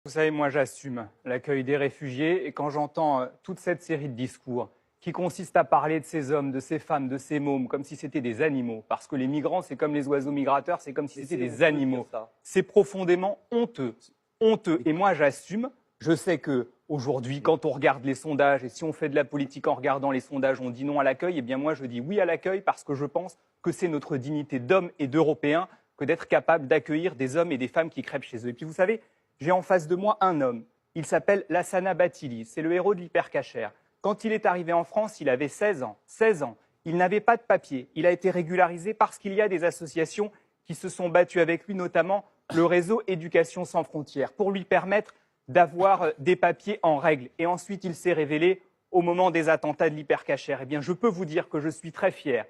Vous savez, moi j'assume l'accueil des réfugiés et quand j'entends toute cette série de discours qui consistent à parler de ces hommes, de ces femmes, de ces mômes comme si c'était des animaux, parce que les migrants c'est comme les oiseaux migrateurs, c'est comme si c'était des animaux. C'est profondément honteux, honteux. Et moi j'assume, je sais que aujourd'hui quand on regarde les sondages et si on fait de la politique en regardant les sondages, on dit non à l'accueil, eh bien moi je dis oui à l'accueil parce que je pense que c'est notre dignité d'hommes et d'Européens que d'être capable d'accueillir des hommes et des femmes qui crèvent chez eux. Et puis vous savez, j'ai en face de moi un homme. Il s'appelle Lassana Bathily. C'est le héros de l'hypercachère. Quand il est arrivé en France, il avait 16 ans. 16 ans. Il n'avait pas de papier. Il a été régularisé parce qu'il y a des associations qui se sont battues avec lui, notamment le réseau Éducation sans frontières, pour lui permettre d'avoir des papiers en règle. Et ensuite, il s'est révélé au moment des attentats de l'hypercachère. Eh bien, je peux vous dire que je suis très fier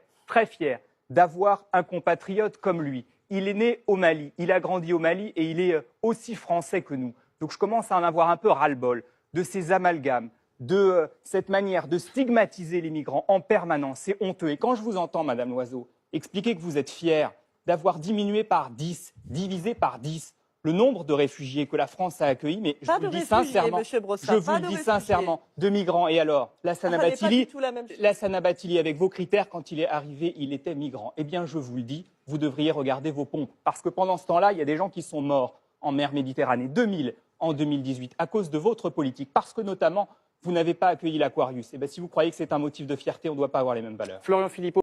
d'avoir un compatriote comme lui. Il est né au Mali, il a grandi au Mali et il est aussi français que nous. Donc je commence à en avoir un peu ras-le-bol de ces amalgames, de cette manière de stigmatiser les migrants en permanence. C'est honteux. Et quand je vous entends, Madame Loiseau, expliquer que vous êtes fière d'avoir diminué par 10, divisé par 10, le nombre de réfugiés que la France a accueillis, mais je vous le dis sincèrement, de migrants. Et alors, Lassana Bathily, avec vos critères, quand il est arrivé, il était migrant. Eh bien, je vous le dis, vous devriez regarder vos pompes. Parce que pendant ce temps-là, il y a des gens qui sont morts en mer Méditerranée. 2000 en 2018, à cause de votre politique. Parce que, notamment, vous n'avez pas accueilli l'Aquarius. Eh bien, si vous croyez que c'est un motif de fierté, on ne doit pas avoir les mêmes valeurs. Florian Philippot.